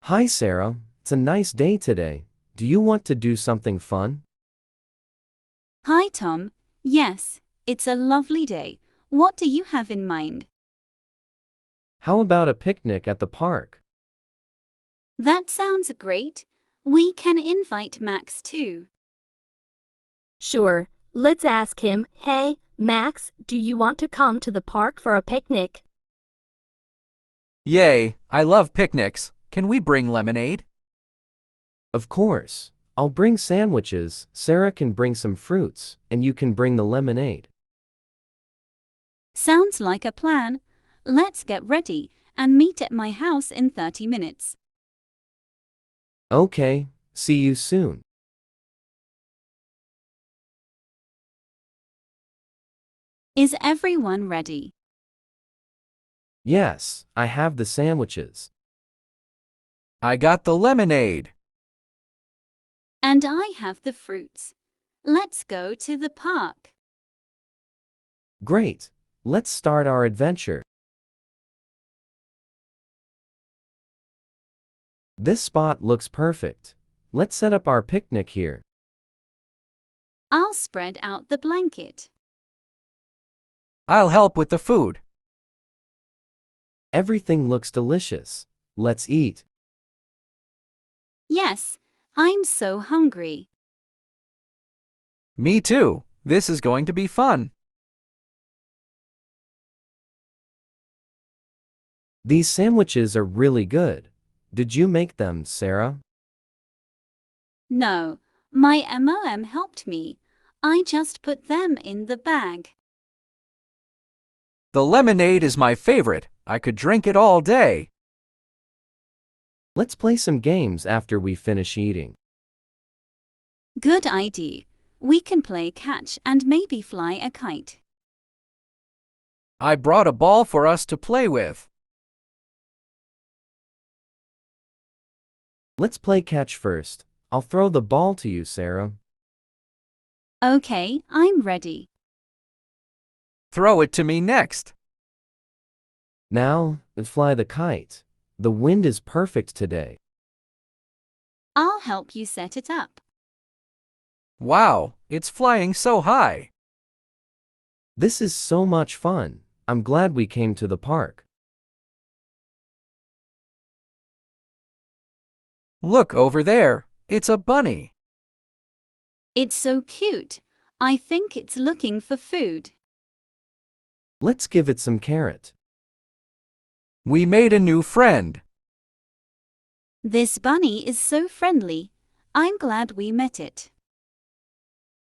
Hi Sarah, it's a nice day today. Do you want to do something fun? Hi, Tom. Yes, it's a lovely day. What do you have in mind? How about a picnic at the park? That sounds great. We can invite Max too. Sure, let's ask him. Hey, Max, do you want to come to the park for a picnic? Yay, I love picnics. Can we bring lemonade? Of course. I'll bring sandwiches, Sarah can bring some fruits, and you can bring the lemonade. Sounds like a plan. Let's get ready and meet at my house in 30 minutes. Okay, see you soon. Is everyone ready? Yes, I have the sandwiches. I got the lemonade. And I have the fruits. Let's go to the park. Great. Let's start our adventure. This spot looks perfect. Let's set up our picnic here. I'll spread out the blanket. I'll help with the food. Everything looks delicious. Let's eat. Yes, I'm so hungry. Me too. This is going to be fun. These sandwiches are really good. Did you make them, Sarah? No, my mom helped me. I just put them in the bag. The lemonade is my favorite. I could drink it all day. Let's play some games after we finish eating. Good idea. We can play catch and maybe fly a kite. I brought a ball for us to play with. Let's play catch first. I'll throw the ball to you, Sarah. Okay, I'm ready. Throw it to me next. Now, fly the kite. The wind is perfect today. I'll help you set it up. Wow, it's flying so high. This is so much fun. I'm glad we came to the park. Look over there. It's a bunny. It's so cute. I think it's looking for food. Let's give it some carrot. We made a new friend. This bunny is so friendly. I'm glad we met it.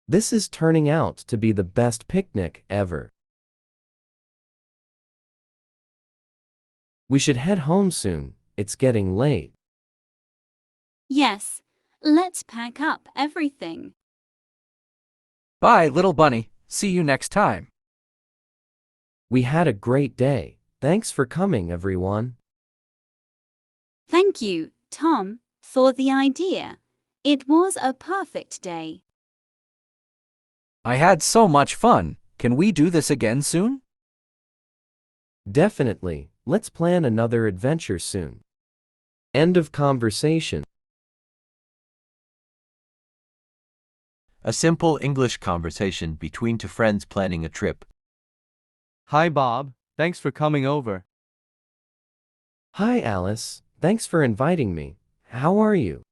This is turning out to be the best picnic ever. We should head home soon. It's getting late. Yes, let's pack up everything. Bye, little bunny. See you next time. We had a great day. Thanks for coming, everyone. Thank you, Tom, for the idea. It was a perfect day. I had so much fun. Can we do this again soon? Definitely. Let's plan another adventure soon. End of conversation. A simple English conversation between two friends planning a trip. Hi, Bob. Thanks for coming over. Hi, Alice. Thanks for inviting me. How are you?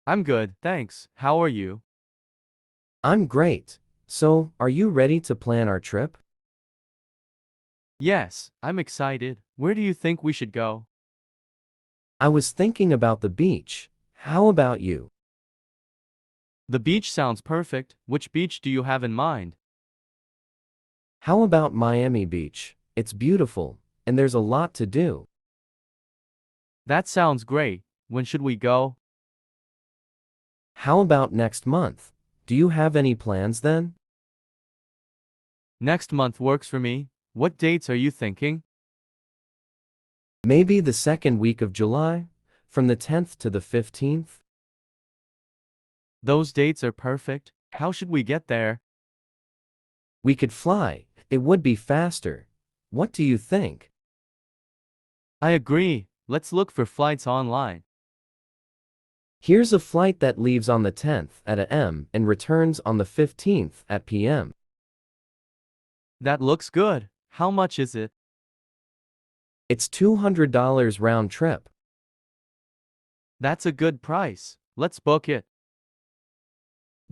I'm good, thanks. How are you? I'm great. So, are you ready to plan our trip? Yes, I'm excited. Where do you think we should go? I was thinking about the beach. How about you? The beach sounds perfect. Which beach do you have in mind? How about Miami Beach? It's beautiful, and there's a lot to do. That sounds great. When should we go? How about next month? Do you have any plans then? Next month works for me. What dates are you thinking? Maybe the second week of July? From the 10th to the 15th? Those dates are perfect. How should we get there? We could fly. It would be faster. What do you think? I agree. let's look for flights online. Here's a flight that leaves on the 10th at a.m. and returns on the 15th at p.m. That looks good. How much is it? It's $200 round trip. That's a good price. Let's book it.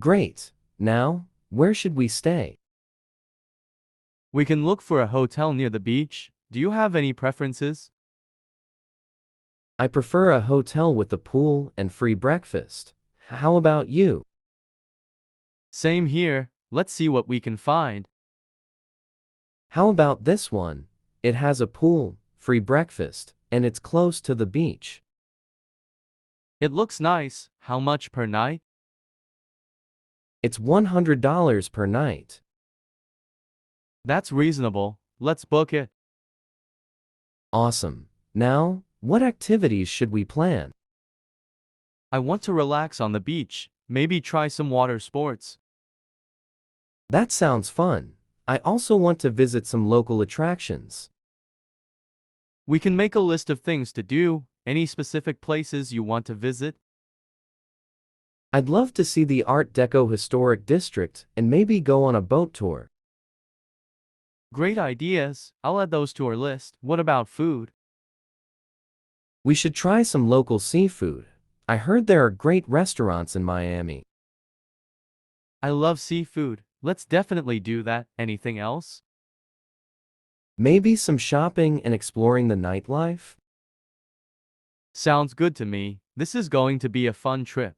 Great. Now, where should we stay? We can look for a hotel near the beach. Do you have any preferences? I prefer a hotel with a pool and free breakfast. How about you? Same here. Let's see what we can find. How about this one? It has a pool, free breakfast, and it's close to the beach. It looks nice. How much per night? It's $100 per night. That's reasonable. Let's book it. Awesome. Now, what activities should we plan? I want to relax on the beach. Maybe try some water sports. That sounds fun. I also want to visit some local attractions. We can make a list of things to do. Any specific places you want to visit? I'd love to see the Art Deco Historic District and maybe go on a boat tour. Great ideas. I'll add those to our list. What about food? We should try some local seafood. I heard there are great restaurants in Miami. I love seafood. Let's definitely do that. Anything else? Maybe some shopping and exploring the nightlife? Sounds good to me. This is going to be a fun trip.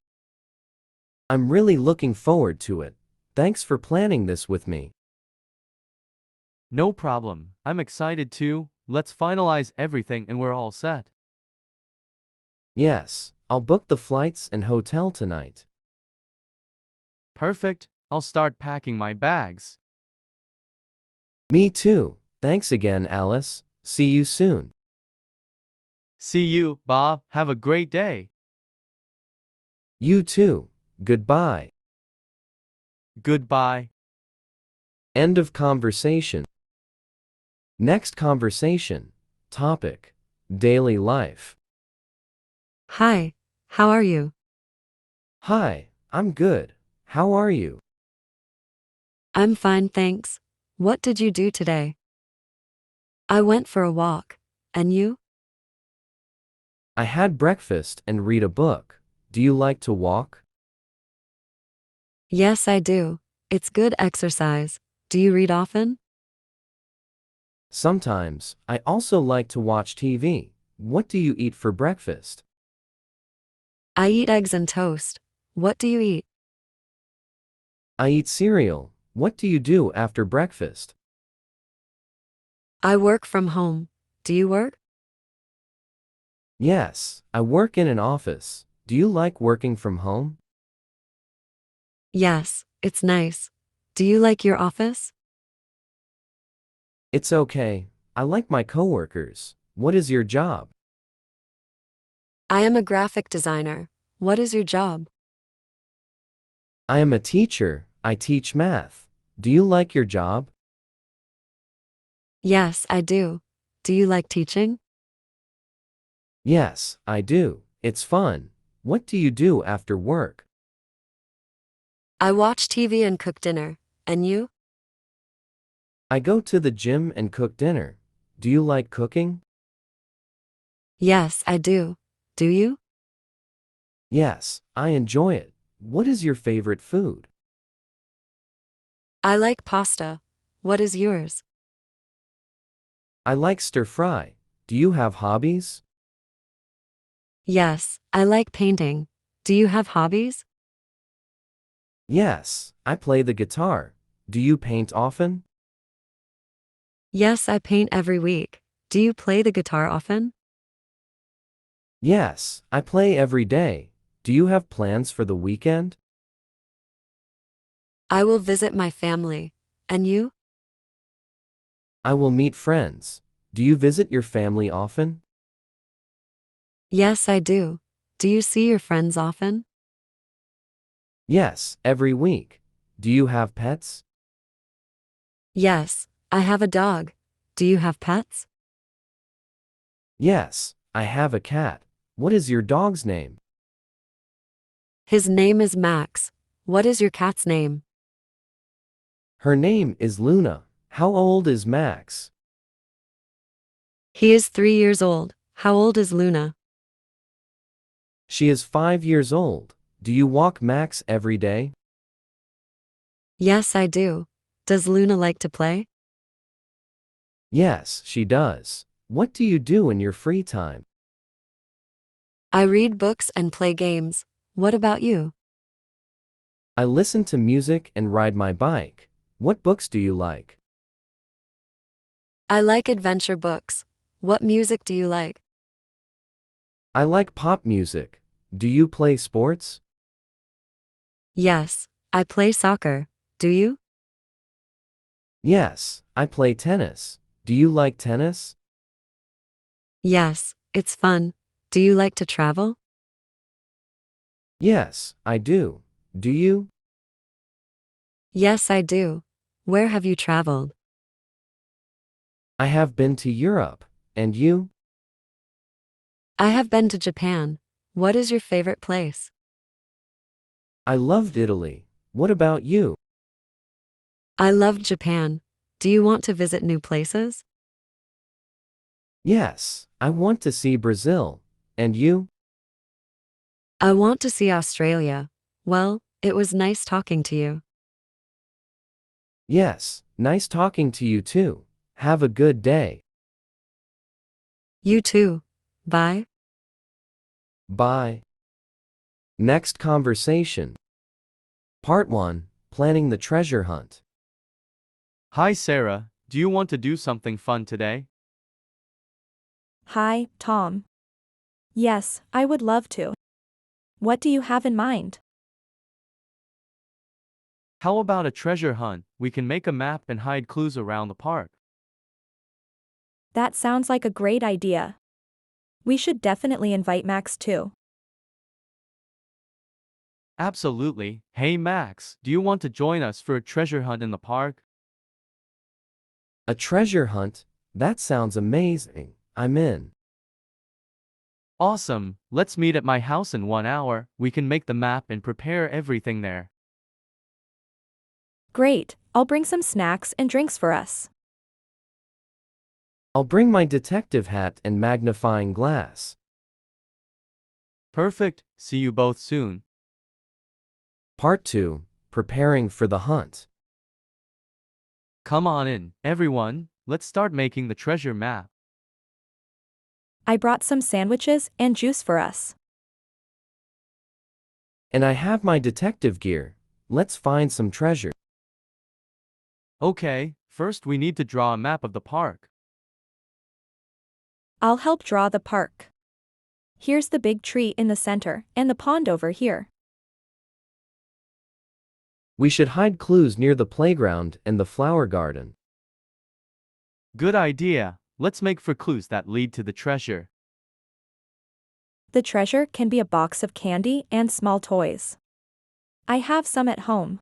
I'm really looking forward to it. Thanks for planning this with me. No problem. I'm excited too. Let's finalize everything and we're all set. Yes, I'll book the flights and hotel tonight. Perfect. I'll start packing my bags. Me too. Thanks again, Alice. See you soon. See you, Bob. Have a great day. You too. Goodbye. Goodbye. End of conversation. Next conversation. Topic: daily life. Hi, how are you? Hi, I'm good. How are you? I'm fine, thanks. What did you do today? I went for a walk. And you? I had breakfast and read a book. Do you like to walk? Yes, I do. It's good exercise. Do you read often? Sometimes. I also like to watch TV. What do you eat for breakfast? I eat eggs and toast. What do you eat? I eat cereal. What do you do after breakfast? I work from home. Do you work? Yes, I work in an office. Do you like working from home? Yes, it's nice. Do you like your office? It's okay. I like my coworkers. What is your job? I am a graphic designer. What is your job? I am a teacher. I teach math. Do you like your job? Yes, I do. Do you like teaching? Yes, I do. It's fun. What do you do after work? I watch TV and cook dinner. And you? I go to the gym and cook dinner. Do you like cooking? Yes, I do. Do you? Yes, I enjoy it. What is your favorite food? I like pasta. What is yours? I like stir fry. Do you have hobbies? Yes, I like painting. Do you have hobbies? Yes, I play the guitar. Do you paint often? Yes, I paint every week. Do you play the guitar often? Yes, I play every day. Do you have plans for the weekend? I will visit my family. And you? I will meet friends. Do you visit your family often? Yes, I do. Do you see your friends often? Yes, every week. Do you have pets? Yes, I have a dog. Do you have pets? Yes, I have a cat. What is your dog's name? His name is Max. What is your cat's name? Her name is Luna. How old is Max? He is 3 years old. How old is Luna? She is 5 years old. Do you walk Max every day? Yes, I do. Does Luna like to play? Yes, she does. What do you do in your free time? I read books and play games. What about you? I listen to music and ride my bike. What books do you like? I like adventure books. What music do you like? I like pop music. Do you play sports? Yes, I play soccer. Do you? Yes, I play tennis. Do you like tennis? Yes, it's fun. Do you like to travel? Yes, I do. Do you? Yes, I do. Where have you traveled? I have been to Europe. And you? I have been to Japan. What is your favorite place? I loved Italy. What about you? I loved Japan. Do you want to visit new places? Yes, I want to see Brazil. And you? I want to see Australia. Well, it was nice talking to you. Yes, nice talking to you too. Have a good day. You too. Bye. Bye. Next conversation. Part 1. Planning the treasure hunt. Hi Sarah, do you want to do something fun today? Hi, Tom. Yes, I would love to. What do you have in mind? How about a treasure hunt? We can make a map and hide clues around the park. That sounds like a great idea. We should definitely invite Max too. Absolutely. Hey Max, do you want to join us for a treasure hunt in the park? A treasure hunt? That sounds amazing. I'm in. Awesome. Let's meet at my house in 1 hour. We can make the map and prepare everything there. Great, I'll bring some snacks and drinks for us. I'll bring my detective hat and magnifying glass. Perfect. See you both soon. Part 2. Preparing for the hunt. Come on in, everyone. Let's start making the treasure map. I brought some sandwiches and juice for us. And I have my detective gear. Let's find some treasure. Okay, first we need to draw a map of the park. I'll help draw the park. Here's the big tree in the center and the pond over here. We should hide clues near the playground and the flower garden. Good idea. Let's make for clues that lead to the treasure. The treasure can be a box of candy and small toys. I have some at home.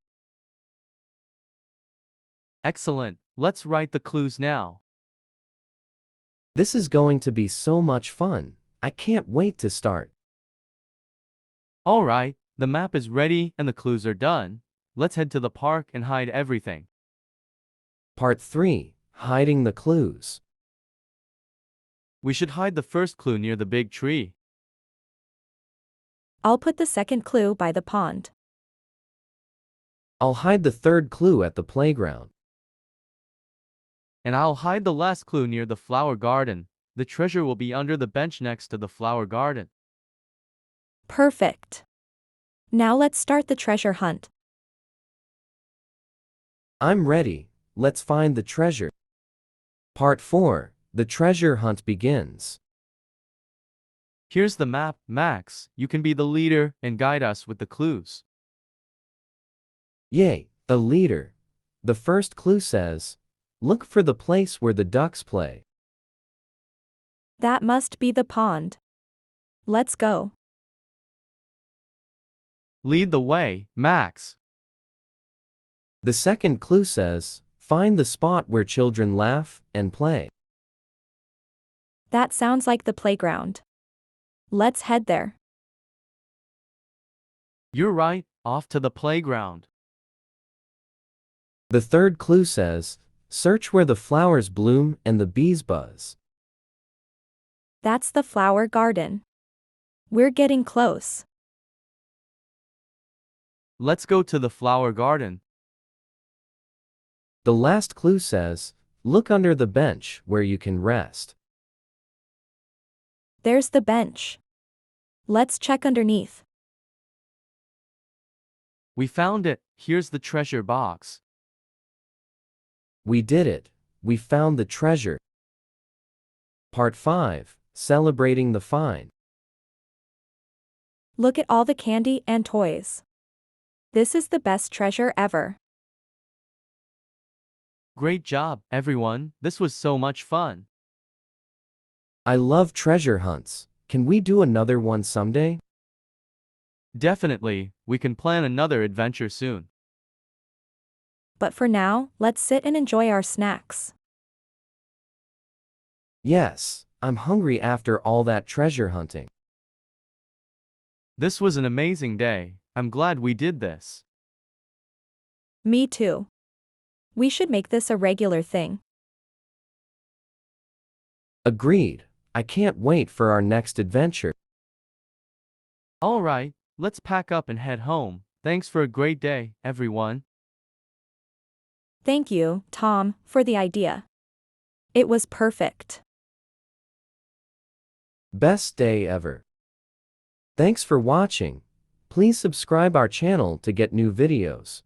Excellent. Let's write the clues now. This is going to be so much fun. I can't wait to start. Alright, the map is ready and the clues are done. Let's head to the park and hide everything. Part 3. Hiding the clues. We should hide the first clue near the big tree. I'll put the second clue by the pond. I'll hide the third clue at the playground. And I'll hide the last clue near the flower garden. The treasure will be under the bench next to the flower garden. Perfect. Now let's start the treasure hunt. I'm ready. Let's find the treasure. Part 4. The treasure hunt begins. Here's the map, Max. You can be the leader and guide us with the clues. Yay, a leader. The first clue says, look for the place where the ducks play. That must be the pond. Let's go. Lead the way, Max. The second clue says, find the spot where children laugh and play. That sounds like the playground. Let's head there. You're right, off to the playground. The third clue says, search where the flowers bloom and the bees buzz. That's the flower garden. We're getting close. Let's go to the flower garden. The last clue says, look under the bench where you can rest. There's the bench. Let's check underneath. We found it, here's the treasure box. We did it. We found the treasure. Part 5. Celebrating the find. Look at all the candy and toys. This is the best treasure ever. Great job, everyone, this was so much fun. I love treasure hunts. Can we do another one someday? Definitely, we can plan another adventure soon. But for now, let's sit and enjoy our snacks. Yes, I'm hungry after all that treasure hunting. This was an amazing day. I'm glad we did this. Me too. We should make this a regular thing. Agreed. I can't wait for our next adventure. All right, let's pack up and head home. Thanks for a great day, everyone. Thank you, Tom, for the idea. It was perfect. Best day ever. Thanks for watching. Please subscribe our channel to get new videos.